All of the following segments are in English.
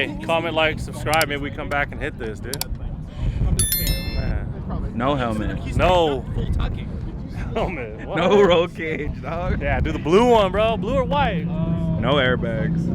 Hey, comment, like, subscribe. Maybe we come back and hit this, dude. Man. No helmet. No. Helmet. What? No roll cage, dog. Yeah, do the blue one, bro. Blue or white? No airbags.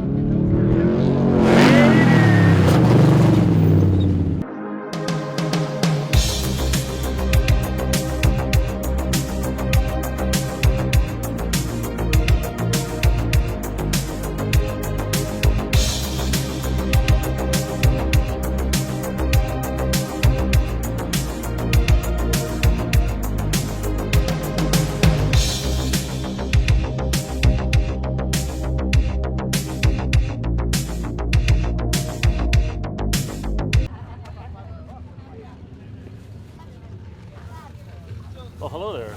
Well, hello there.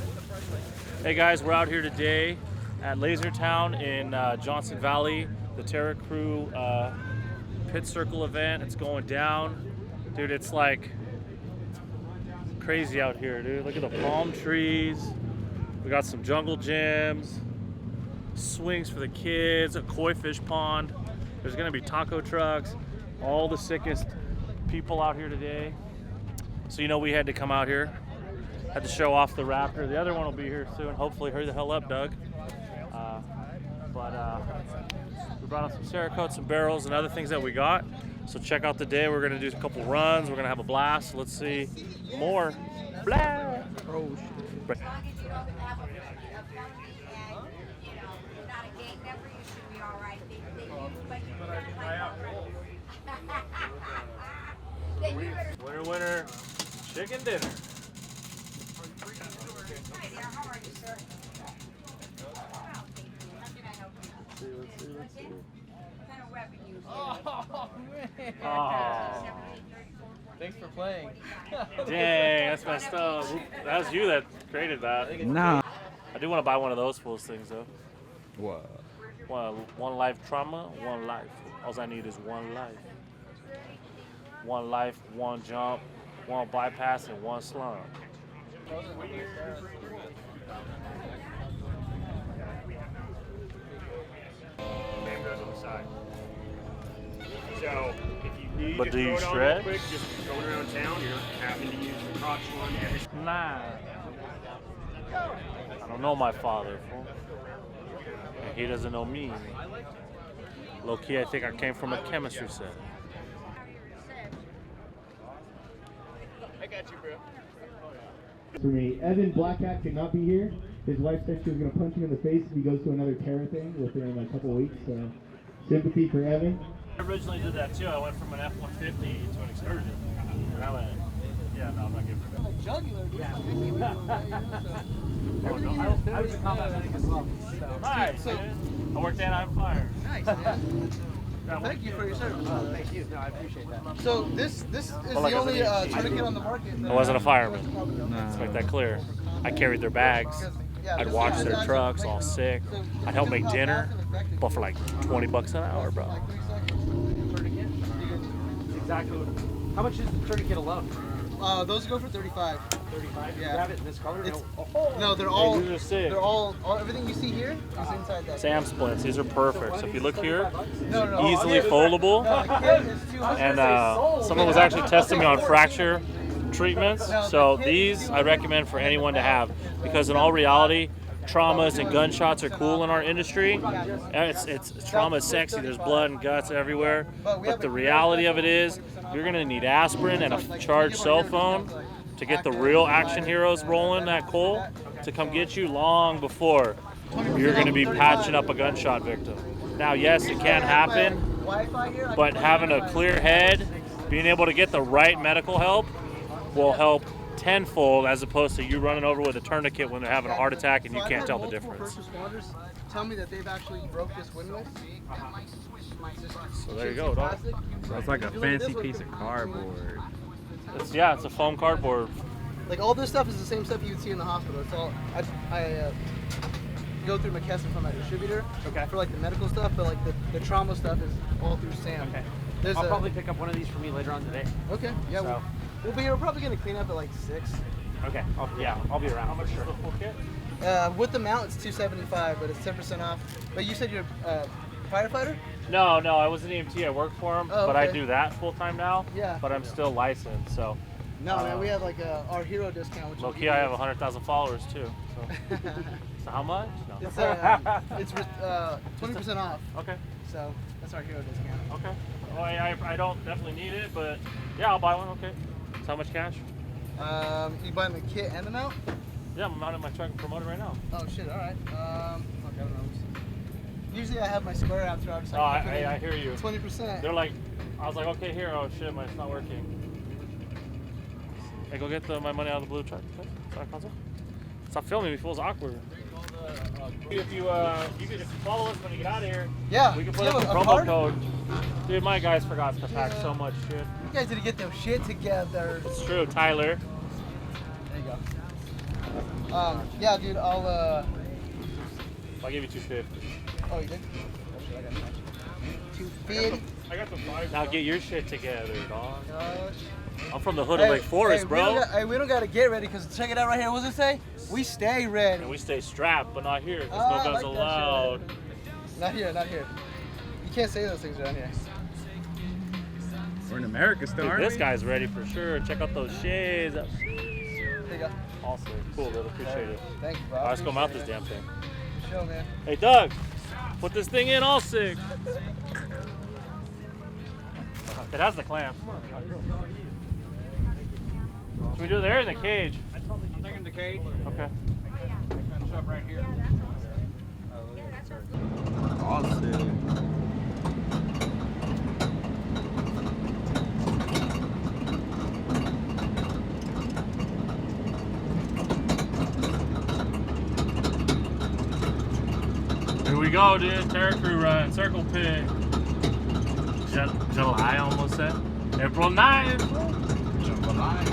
Hey guys, we're out here today at Lasertown in Johnson Valley, the TERRA Crew Pit Circle event. It's going down. Dude, it's like crazy out here, dude. Look at the palm trees. We got some jungle gyms, swings for the kids, a koi fish pond. There's gonna be taco trucks, all the sickest people out here today. So you know we had to come out here. Had to show off the Raptor. The other one will be here soon. Hopefully, hurry the hell up, Doug. We brought out some Cerakote, some barrels, and other things that we got. So check out the day. We're gonna do a couple runs. We're gonna have a blast. Let's see more. Blah. Oh shit. Winner, winner, chicken dinner. How are you, sir? Let's see. What kind of weapon you use? Oh, man. Oh. Thanks for playing. Dang, that's messed up. That was you that created that. Nah. I do want to buy one of those fools things though. What? One life trauma, one life. All I need is one life. One life, one jump, one bypass, and one slump. So if you need But to do you throw it on real stretch? quick, just going around town, you're not having to use the crotch one every. Nah. I don't know my father, fool. And he doesn't know me. Low key, I think I came from a chemistry set. I got you, bro. For me, Evan Blackhat could not be here. His wife said she was going to punch him in the face if he goes to another TERRA thing within a couple of weeks. So, sympathy for Evan. I originally did that too. I went from an F-150 to an excursion. And I went, yeah, no, I'm not giving it. Jugular, dude. Oh, no, I was a combat medic as well. So. Nice, dude. I worked at fire. Nice, man. Thank you for your service. Thank you. No, I appreciate that. So this is the only tourniquet on the market. I wasn't a fireman. Let's make that clear. I carried their bags. I'd watch their trucks, all sick. I'd help make dinner, but for like 20 bucks an hour, bro. Exactly. How much is the tourniquet alone? Those go for 35. 35. Yeah. You have it in this color? No, they're all. These are sick. They're all. Everything you see here is inside that. Sam splits. These are perfect. So if you look here, No. easily foldable. And someone was actually testing me on fracture treatments. So these I recommend for anyone to have, because in all reality, traumas and gunshots are cool in our industry. It's trauma is sexy. There's blood and guts everywhere. But the reality of it is, you're gonna need aspirin and a charged cell phone to get the real action heroes rolling that coal to come get you long before you're gonna be patching up a gunshot victim. Now, yes, it can happen, but having a clear head, being able to get the right medical help will help tenfold, as opposed to you running over with a tourniquet when they're having a heart attack and you can't tell the difference. First responders tell me that they've actually broke this windlass. So there you go, dog. So it's like a fancy piece of cardboard. It's a foam cardboard. Like all this stuff is the same stuff you would see in the hospital. It's all I go through McKesson from my distributor for like the medical stuff, but like the trauma stuff is all through Sam. Okay. I'll probably pick up one of these for me later on today. Okay. Yeah. So. We'll be here. We're probably gonna clean up at like 6. Okay. I'll be around. How much is the full kit? With the mount, it's $275, but it's 10% off. But you said you're a firefighter? No, I was an EMT. I work for him, Oh, but I okay. do that full time now. Yeah. But I'm still licensed, so. No, man, we have like our hero discount. Which Low will key, give I you- have 100,000 followers too. So. So how much? No. It's 20% off. Okay. So that's our hero discount. Okay. Well, I don't definitely need it, but yeah, I'll buy one. Okay. So how much cash? You buying the kit and the mount? Yeah, I'm mounting my truck and promoting right now. Oh shit! All right. Fuck, I don't know. Usually I have my Square app through. Oh, I hear you. 20%. They're like, I was like, okay, here. Oh shit, it's not working. Hey, go get my money out of the blue truck. Okay. Sorry, console. Stop filming me. Feels awkward. If you could just follow us when you get out of here. Yeah. We can put Yeah, up a a promo card? code. Dude, my guys forgot to pack Yeah. so much shit. You guys need to get their shit together. It's true, Tyler. There you go. Yeah, dude. I'll give you 250. Oh, you did? Oh shit! I got that. 250. I got the 5. Now get your shit together, dog. Gosh. I'm from the hood of Lake Forest, bro. We don't gotta get ready because check it out right here. What does it say? We stay ready. And we stay strapped, but not here. There's Ah, no I guns like that allowed. shit. Not here, not here. You can't say those things around here. We're in America still, Dude, aren't this we? guy's ready for sure. Check out those shades. There you go. Awesome. Cool, dude. Appreciate it. Thank you, bro. All right, let's go mount Appreciate this damn thing. it. Show, man. Hey, Doug, put this thing in all 6. It has the clamp. Should we do it there in the cage? I think in the cage. Okay. Shove right here. Awesome. Here we go, dude. Terra Crew run, Circle Pit. July, I almost said. April 9th. July.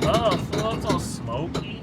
Oh, fool, it's all smoky.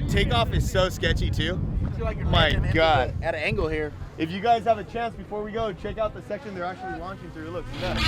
Takeoff is so sketchy too. My God. At an angle here. If you guys have a chance before we go, check out the section they're actually launching through. Look, look.